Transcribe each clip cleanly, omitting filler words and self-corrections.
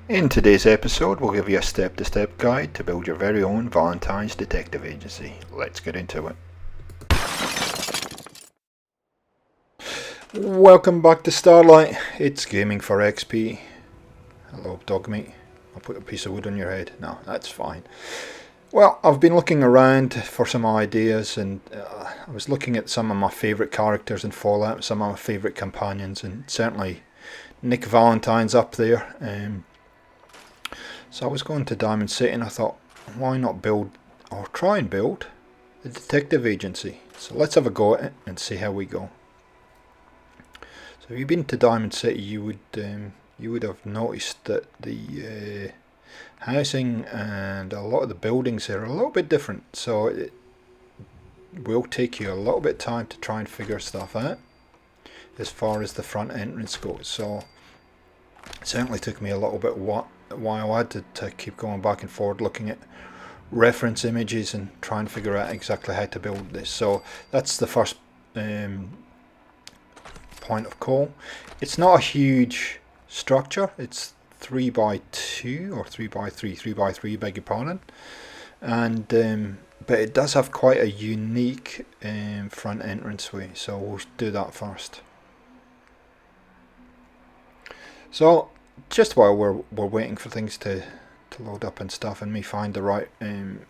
In today's episode, we'll give you a step-to-step guide to build your very own Valentine's detective agency. Let's get into it. Welcome back to Starlight. It's Gaming for XP. Hello, dog meat. I'll put a piece of wood on your head. No, that's fine. Well, I've been looking around for some ideas, and I was looking at some of my favourite characters in Fallout, some of my favourite companions, and certainly Nick Valentine's up there. So I was going to Diamond City and I thought, why not build, or try and build, a detective agency. So let's have a go at it and see how we go. So if you've been to Diamond City, you would have noticed that the housing and a lot of the buildings here are a little bit different. So it will take you a little bit of time to try and figure stuff out as far as the front entrance goes. So it certainly took me a little bit while I had to keep going back and forward looking at reference images and try and figure out exactly how to build this. So that's the first point of call. It's not a huge structure. It's 3x2 or 3x3, beg your pardon, and but it does have quite a unique front entranceway, so we'll do that first. So just while we're waiting for things to load up and stuff, and me find the right kind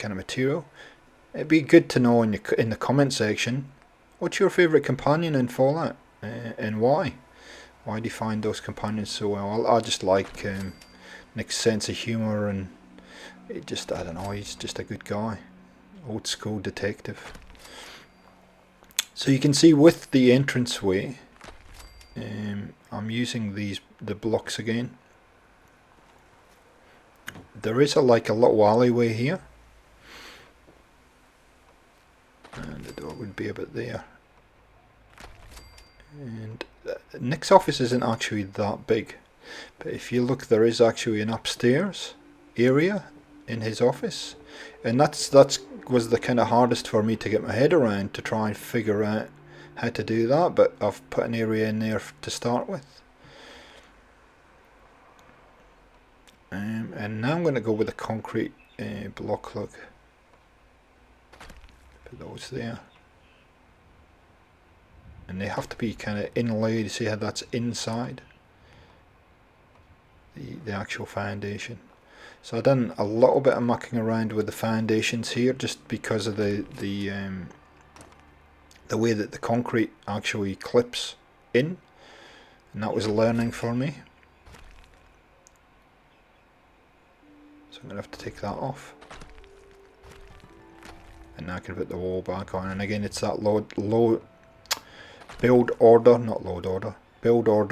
of material, it'd be good to know in the comment section, what's your favourite companion in Fallout, and why? Why do you find those companions so well? I just like Nick's sense of humour, and I don't know, he's just a good guy, old school detective. So you can see with the entranceway, I'm using the blocks again. There is like a little alleyway here, and the door would be about there. And Nick's office isn't actually that big, but if you look, there is actually an upstairs area in his office, and that's was the kind of hardest for me to get my head around, to try and figure out how to do that, but I've put an area in there to start with. And now I'm going to go with a concrete block look. Put those there. And they have to be kind of inlaid. You see how that's inside the actual foundation. So I've done a little bit of mucking around with the foundations here, just because of the way that the concrete actually clips in, and that was a learning for me. So I'm going to have to take that off, and now I can put the wall back on. And again, it's that build order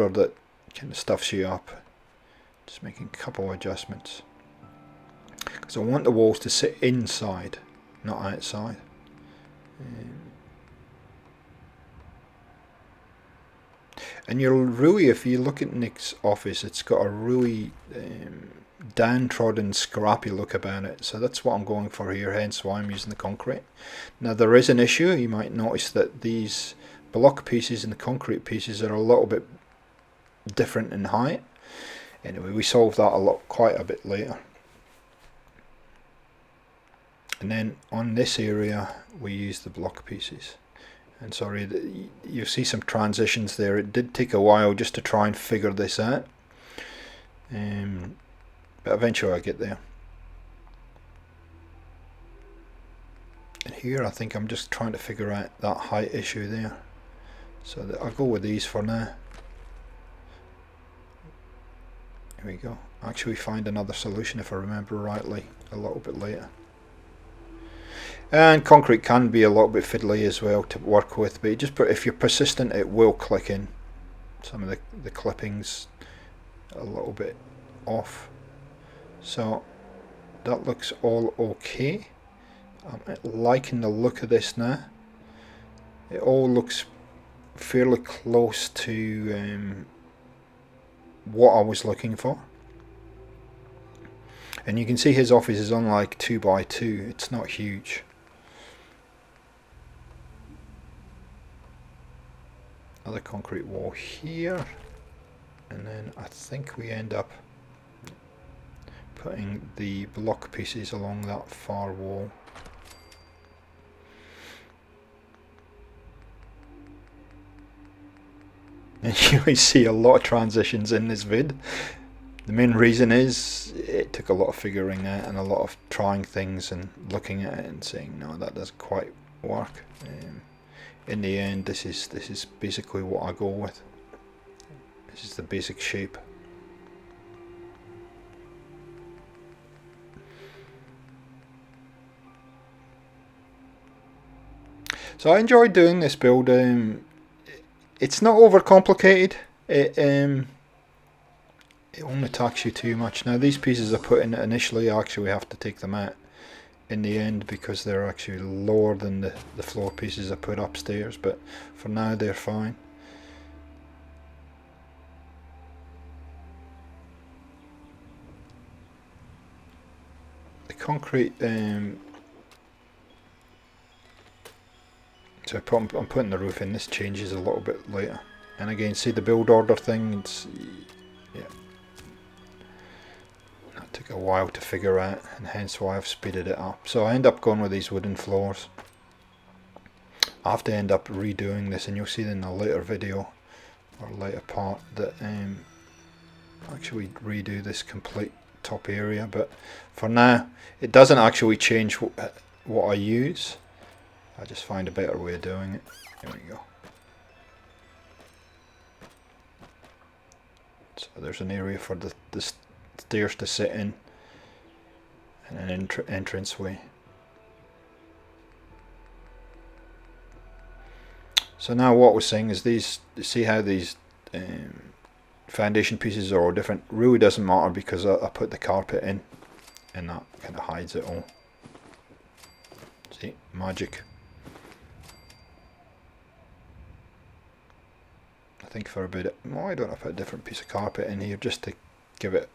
that kind of stuffs you up. Just making a couple of adjustments, because I want the walls to sit inside, not outside. And you'll really, if you look at Nick's office, it's got a really downtrodden, scrappy look about it. So that's what I'm going for here, hence why I'm using the concrete. Now there is an issue. You might notice that these block pieces and the concrete pieces are a little bit different in height. Anyway, we solved that quite a bit later. And then on this area, we use the block pieces. And sorry, you see some transitions there. It did take a while just to try and figure this out, but eventually I get there. And here I think I'm just trying to figure out that height issue there, so I'll go with these for now. Here we go. Actually find another solution, if I remember rightly, a little bit later. And concrete can be a little bit fiddly as well to work with, but if you're persistent, it will click in. Some of the clippings a little bit off. So that looks all okay. I'm liking the look of this now. It all looks fairly close to what I was looking for. And you can see his office is on like 2x2. It's not huge. Another concrete wall here, and then I think we end up putting the block pieces along that far wall. And you will see a lot of transitions in this vid. The main reason is it took a lot of figuring out and a lot of trying things and looking at it and saying no, that doesn't quite work. In the end, this is basically what I go with. This is the basic shape. So I enjoyed doing this build. It's not overcomplicated. It only tax you too much. Now these pieces I put in initially, I actually have to take them out in the end because they're actually lower than the floor pieces I put upstairs, but for now they're fine. The concrete, so I'm putting the roof in. This changes a little bit later, and again, see the build order thing, it's, yeah, that took a while to figure out, and hence why I've speeded it up. So I end up going with these wooden floors. I have to end up redoing this, and you'll see in a later video or later part that actually redo this complete top area, but for now it doesn't actually change what I use. I just find a better way of doing it. Here we go. So there's an area for the stairs to sit in, and an entranceway. So now what we're saying is these, see how these foundation pieces are all different. Really doesn't matter because I put the carpet in, and that kind of hides it all. See, magic. I think for a bit, why don't I put a different piece of carpet in here just to give it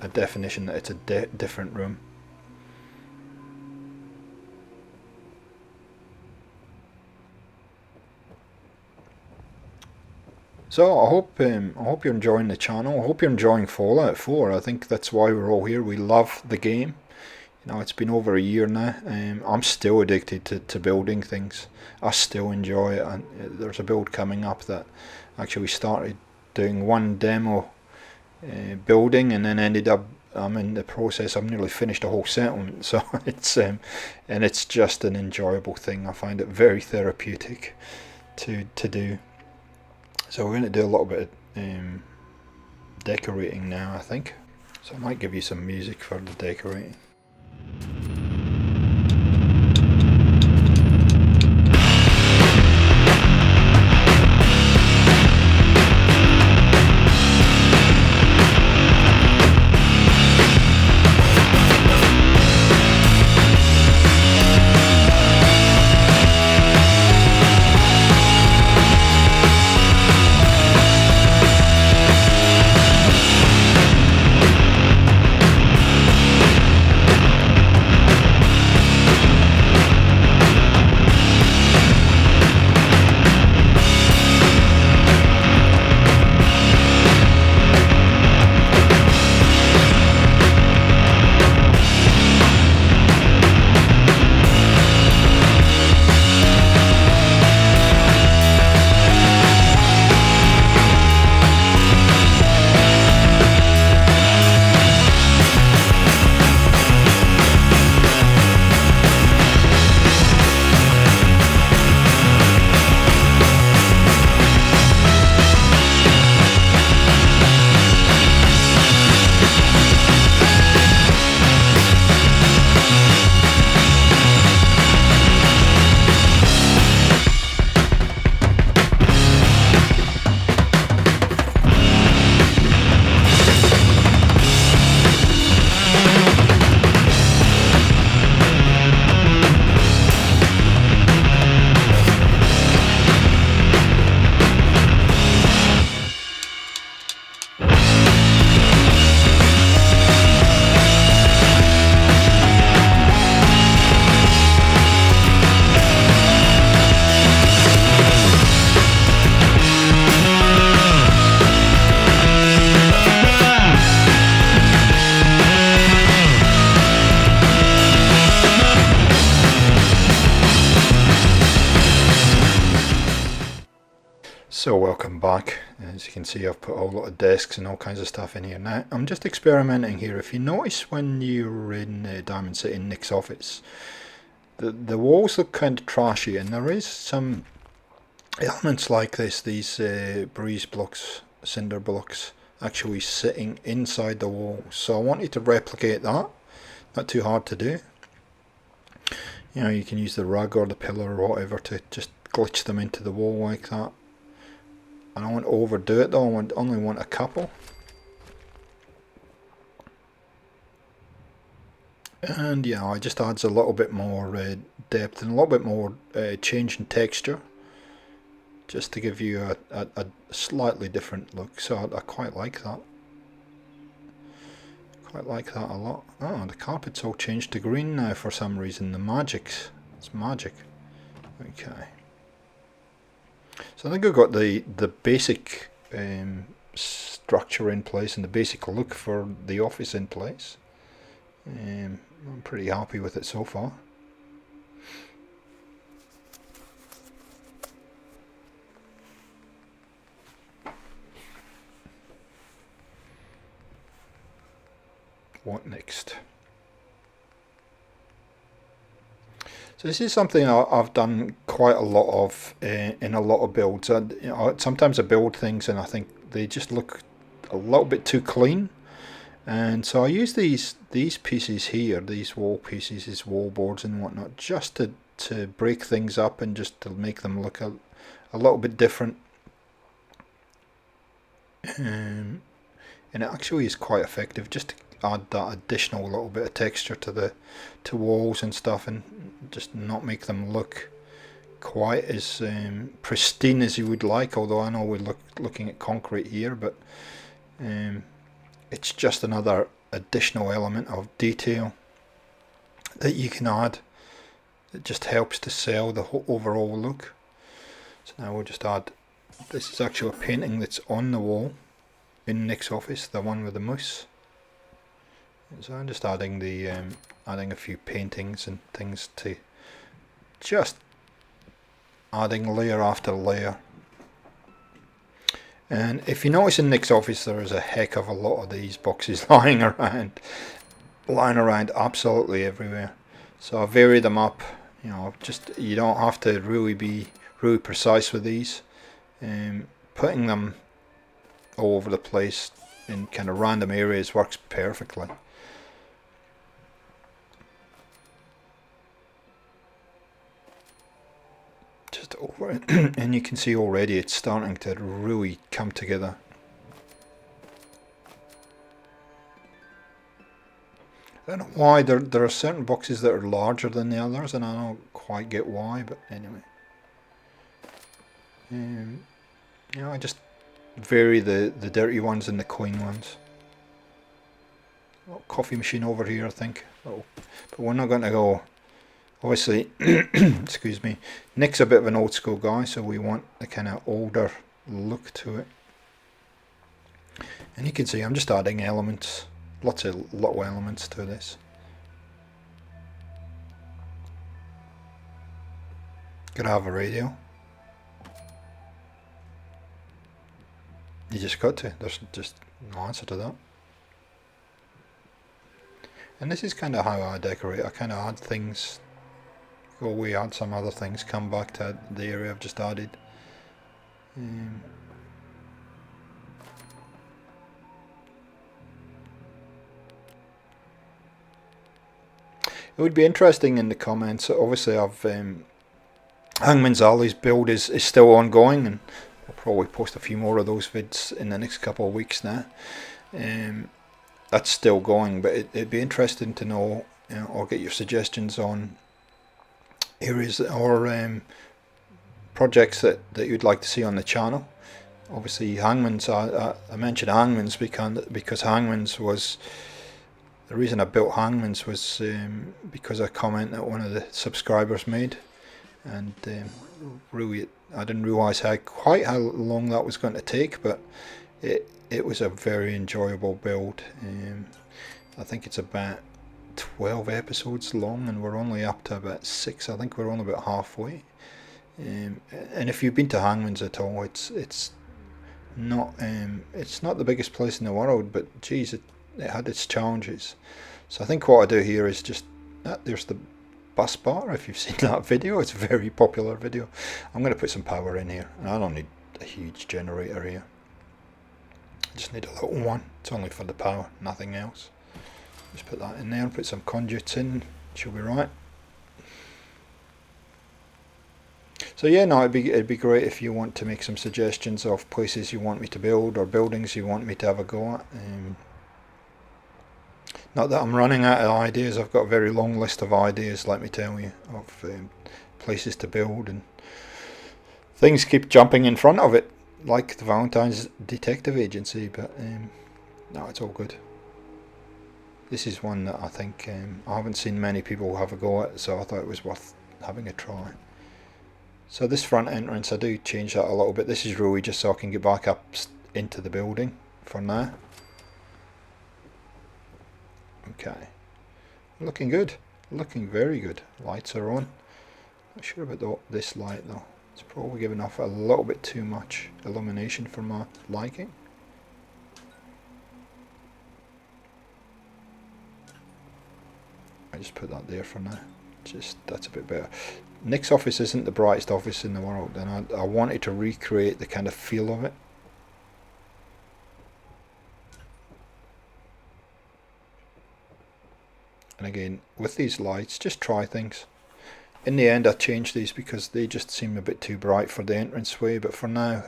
a definition that it's a different room. So I hope you're enjoying the channel. I hope you're enjoying Fallout 4. I think that's why we're all here. We love the game. You know, it's been over a year now. I'm still addicted to building things. I still enjoy it, and there's a build coming up that actually started doing one demo building, and then ended up, I'm in the process, I've nearly finished a whole settlement. So it's and it's just an enjoyable thing. I find it very therapeutic to do. So we're going to do a little bit of decorating now, I think. So I might give you some music for the decorating. So welcome back. As you can see, I've put a whole lot of desks and all kinds of stuff in here. Now I'm just experimenting here. If you notice when you're in Diamond City in Nick's office, the walls look kind of trashy, and there is some elements like this, these breeze blocks, cinder blocks, actually sitting inside the wall. So I want you to replicate that. Not too hard to do. You know, you can use the rug or the pillar or whatever to just glitch them into the wall like that. And I won't overdo it though, I only want a couple. And yeah, it just adds a little bit more depth and a little bit more change in texture, just to give you a slightly different look. So I quite like that. Quite like that a lot. Oh, the carpet's all changed to green now for some reason. It's magic. Okay. So I think I've got the basic structure in place and the basic look for the office in place. I'm pretty happy with it so far. What next? So this is something I've done quite a lot of in a lot of builds. Sometimes I build things and I think they just look a little bit too clean, and so I use these pieces here, these wall pieces, these wall boards and whatnot, just to break things up and just to make them look a little bit different. And it actually is quite effective, just to add that additional little bit of texture to walls and stuff, and just not make them look quite as pristine as you would like. Although I know we're looking at concrete here, but it's just another additional element of detail that you can add. It just helps to sell the whole overall look. So now we'll just add. This is actually a painting that's on the wall in Nick's office, the one with the moose. So I'm just adding adding a few paintings and things, to just adding layer after layer. And if you notice in Nick's office, there is a heck of a lot of these boxes lying around absolutely everywhere. So I vary them up. You know, you don't have to really be really precise with these. Putting them all over the place in kind of random areas works perfectly. Just over it, and you can see already it's starting to really come together. I don't know why there are certain boxes that are larger than the others, and I don't quite get why, but anyway. You know, I just vary the dirty ones and the clean ones. Oh, coffee machine over here, I think. Oh, but we're not going to go. Obviously, excuse me, Nick's a bit of an old school guy, so we want a kind of older look to it. And you can see I'm just adding elements, lots of little elements to this. Gotta have a radio. You just got to. There's just no answer to that. And this is kind of how I decorate. I kind of add things. Go away, add some other things, come back to the area I've just added. It would be interesting in the comments. Obviously, Hangman's Alley's build is still ongoing, and I'll probably post a few more of those vids in the next couple of weeks now. That's still going, but it'd be interesting to know, you know, or get your suggestions on areas or projects that you'd like to see on the channel. Obviously, Hangman's. I mentioned Hangman's because Hangman's was the reason I built Hangman's was because of a comment that one of the subscribers made, and really I didn't realise quite how long that was going to take, but it was a very enjoyable build. I think it's about 12 episodes long, and we're only up to about 6. I think we're only about halfway. And if you've been to Hangman's at all, it's not the biggest place in the world, but geez, it had its challenges. So I think what I do here is just there's the bus bar. If you've seen that video, it's a very popular video. I'm going to put some power in here, and I don't need a huge generator here. I just need a little one. It's only for the power, nothing else. Just put that in there and put some conduits in. She'll be right. So yeah, no, it'd be great if you want to make some suggestions of places you want me to build or buildings you want me to have a go at. Not that I'm running out of ideas. I've got a very long list of ideas, let me tell you, of places to build, and things keep jumping in front of it, like the Valentine's detective agency. But no, it's all good. This is one that I think I haven't seen many people have a go at, so I thought it was worth having a try. So this front entrance, I do change that a little bit. This is really just so I can get back up into the building for now. Okay, looking good, looking very good. Lights are on. Not sure about this light though. It's probably giving off a little bit too much illumination for my liking. I just put that there for now. That's a bit better. Nick's office isn't the brightest office in the world, and I wanted to recreate the kind of feel of it. And again, with these lights, just try things. In the end, I changed these because they just seem a bit too bright for the entranceway, but for now,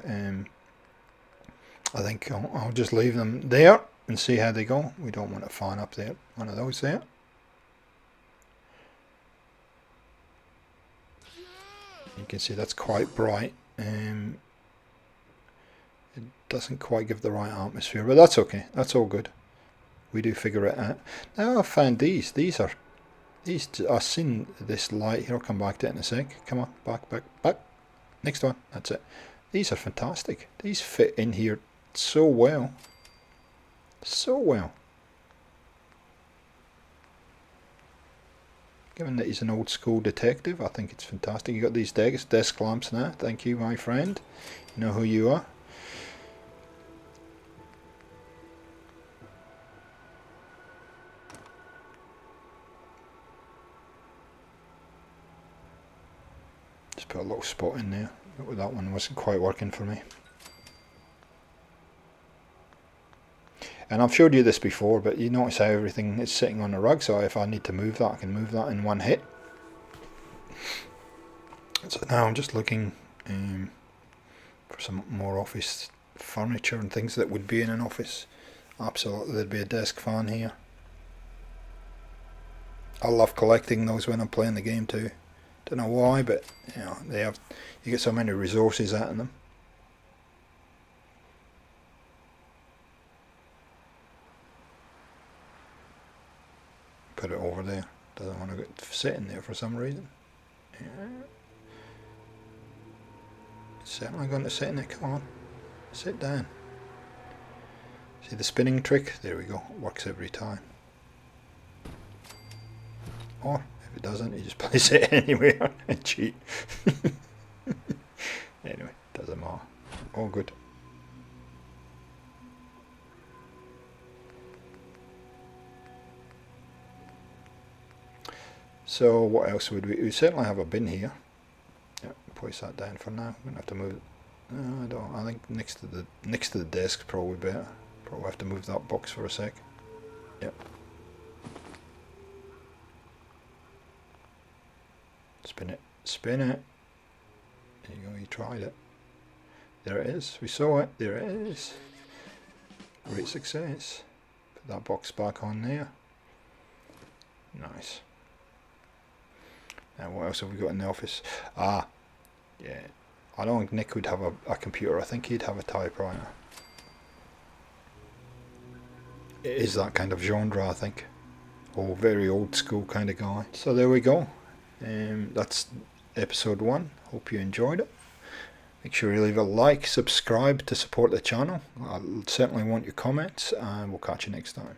I think I'll just leave them there and see how they go. We don't want a fan up there, one of those there. You can see that's quite bright. It doesn't quite give the right atmosphere, but that's okay. That's all good. We do figure it out. Now I've found these. I've seen this light here. I'll come back to it in a sec. Come on, back. Next one. That's it. These are fantastic. These fit in here so well. So well. Given that he's an old school detective, I think it's fantastic. You got these desk lamps now. Thank you, my friend. You know who you are. Just put a little spot in there. But that one wasn't quite working for me. And I've showed you this before, but you notice how everything is sitting on the rug, so if I need to move that, I can move that in one hit. So now I'm just looking for some more office furniture and things that would be in an office. Absolutely, there'd be a desk fan here. I love collecting those when I'm playing the game too. Don't know why, but you know, you get so many resources out of them. Put it over there. Doesn't want to sit in there for some reason. Yeah. It's certainly going to sit in it. Come on, sit down. See the spinning trick? There we go. It works every time. Or if it doesn't, you just place it anywhere and cheat. Anyway, doesn't matter. All good. So what else would we certainly have a bin here. Yeah, place that down for now. We're gonna have to move it. No, I don't. I think next to the desk probably better. Probably have to move that box for a sec. Yep. Spin it. Spin it. There you go, you tried it. There it is. We saw it. There it is. Great success. Put that box back on there. Nice. Now what else have we got in the office? Ah, yeah. I don't think Nick would have a computer. I think he'd have a typewriter. It is that kind of genre, I think. Oh, very old school kind of guy. So there we go. That's episode 1. Hope you enjoyed it. Make sure you leave a like, subscribe to support the channel. I certainly want your comments, and we'll catch you next time.